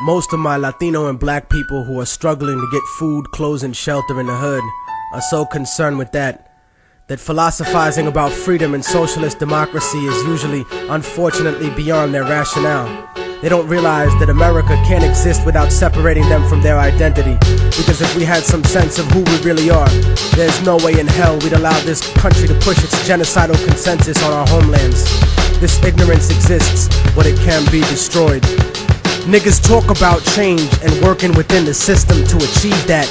Most of my Latino and black people who are struggling to get food, clothes, and shelter in the hood are so concerned with that philosophizing about freedom and socialist democracy is usually, unfortunately, beyond their rationale. They don't realize that America can't exist without separating them from their identity, because if we had some sense of who we really are, there's no way in hell we'd allow this country to push its genocidal consensus on our homelands. This ignorance exists, but it can be destroyed. Niggas talk about change and working within the system to achieve that.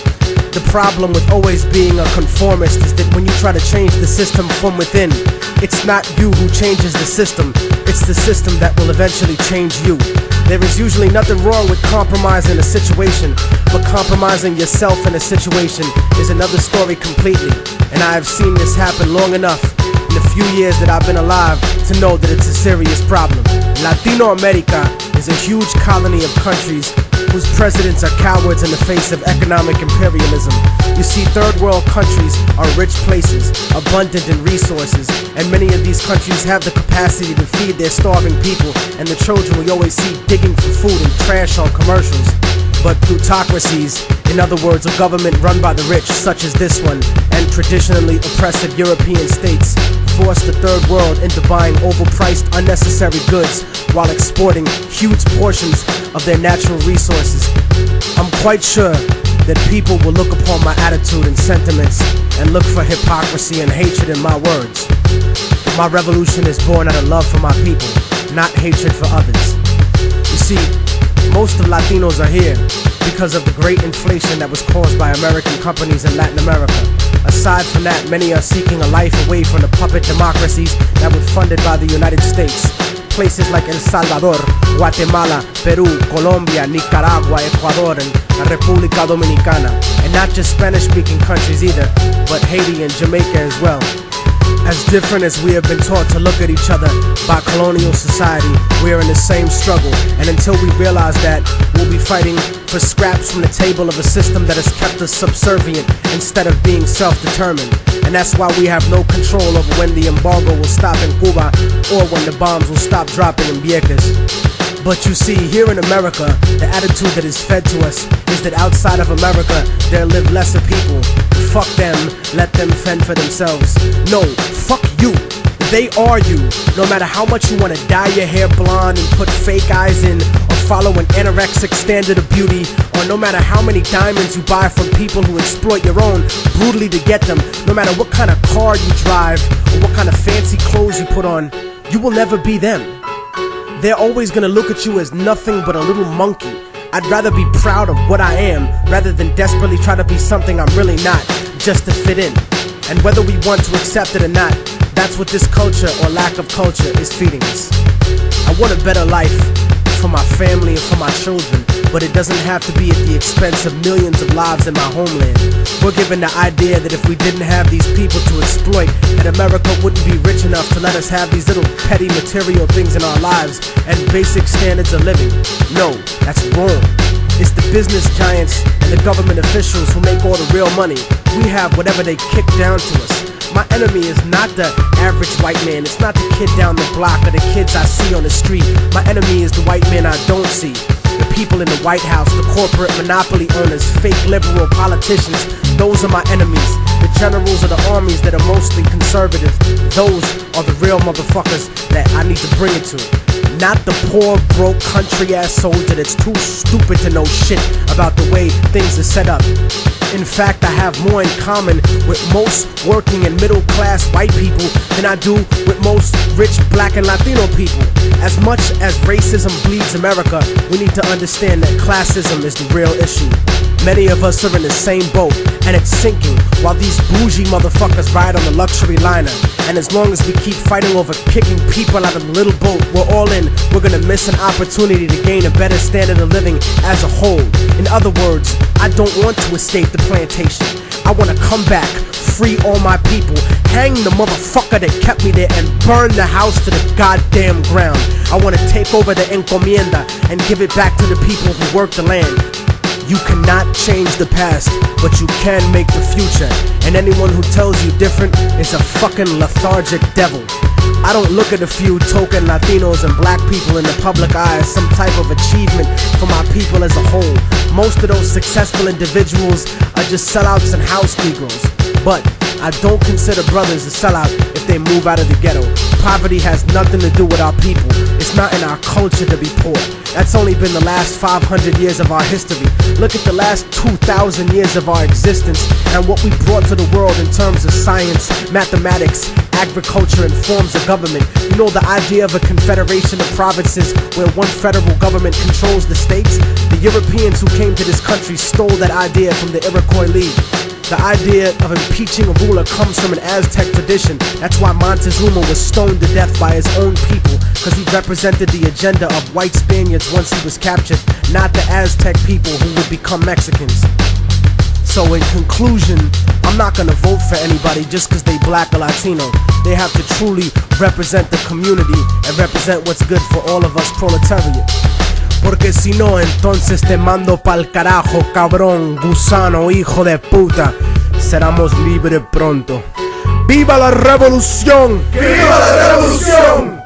The problem with always being a conformist is that when you try to change the system from within, it's not you who changes the system, it's the system that will eventually change you. There is usually nothing wrong with compromising a situation, but compromising yourself in a situation is another story completely. And I have seen this happen long enough in the few years that I've been alive to know that it's a serious problem. Latino America is a huge colony of countries whose presidents are cowards in the face of economic imperialism. You see, third world countries are rich places, abundant in resources, and many of these countries have the capacity to feed their starving people and the children we always see digging for food and trash on commercials. But plutocracies, in other words, a government run by the rich, such as this one, and traditionally oppressive European states, force the third world into buying overpriced, unnecessary goods while exporting huge portions of their natural resources. I'm quite sure that people will look upon my attitude and sentiments and look for hypocrisy and hatred in my words. But my revolution is born out of love for my people, not hatred for others. You see, most of Latinos are here because of the great inflation that was caused by American companies in Latin America. Aside from that, many are seeking a life away from the puppet democracies that were funded by the United States. Places like El Salvador, Guatemala, Peru, Colombia, Nicaragua, Ecuador, and la República Dominicana. And not just Spanish-speaking countries either, but Haiti and Jamaica as well. As different as we have been taught to look at each other by colonial society, we are in the same struggle. And until we realize that, we'll be fighting for scraps from the table of a system that has kept us subservient instead of being self-determined. And that's why we have no control over when the embargo will stop in Cuba or when the bombs will stop dropping in Vieques. But you see, here in America, the attitude that is fed to us is that outside of America, there live lesser people. Fuck them, let them fend for themselves. No, fuck you. They are you. No matter how much you want to dye your hair blonde and put fake eyes in, or follow an anorexic standard of beauty, or no matter how many diamonds you buy from people who exploit your own brutally to get them, no matter what kind of car you drive, or what kind of fancy clothes you put on, you will never be them. They're always gonna look at you as nothing but a little monkey. I'd rather be proud of what I am rather than desperately try to be something I'm really not, just to fit in. And whether we want to accept it or not, that's what this culture or lack of culture is feeding us. I want a better life for my family and for my children, but it doesn't have to be at the expense of millions of lives in my homeland. We're given the idea that if we didn't have these people to exploit, that America wouldn't be rich enough to let us have these little petty material things in our lives and basic standards of living. No, that's wrong. It's the business giants and the government officials who make all the real money. We have whatever they kick down to us. My enemy is not the average white man. It's not the kid down the block or the kids I see on the street. My enemy is the white man I don't see. The people in the White House, the corporate monopoly owners, fake liberal politicians, those are my enemies. The generals of the armies that are mostly conservative, those are the real motherfuckers that I need to bring it to. Not the poor, broke, country-ass soldier that's too stupid to know shit about the way things are set up. In fact, I have more in common with most working and middle-class white people than I do with most rich black and Latino people. As much as racism bleeds America, we need to understand that classism is the real issue. Many of us are in the same boat, and it's sinking, while these bougie motherfuckers ride on the luxury liner. And as long as we keep fighting over kicking people out of the little boat we're all in, we're gonna miss an opportunity to gain a better standard of living as a whole. In other words, I don't want to escape the plantation. I want to come back, free all my people, hang the motherfucker that kept me there, and burn the house to the goddamn ground. I want to take over the encomienda and give it back to the people who work the land. You cannot change the past, but you can make the future. And anyone who tells you different is a fucking lethargic devil. I don't look at a few token Latinos and black people in the public eye as some type of achievement for my people as a whole. Most of those successful individuals are just sellouts and house negroes. But I don't consider brothers a sellout if they move out of the ghetto. Poverty has nothing to do with our people. It's not in our culture to be poor. That's only been the last 500 years of our history. Look at the last 2,000 years of our existence and what we brought to the world in terms of science, mathematics, agriculture, and forms of government. You know, the idea of a confederation of provinces where one federal government controls the states? The Europeans who came to this country stole that idea from the Iroquois League. The idea of impeaching a ruler comes from an Aztec tradition. That's why Montezuma was stoned to death by his own people, because he represented the agenda of white Spaniards once he was captured, not the Aztec people who would become Mexicans. So in conclusion, I'm not gonna vote for anybody just because they black or Latino. They have to truly represent the community and represent what's good for all of us proletariat. Porque si no, entonces te mando pa'l carajo, cabrón, gusano, hijo de puta. Seremos libres pronto. ¡Viva la revolución! ¡Viva la revolución!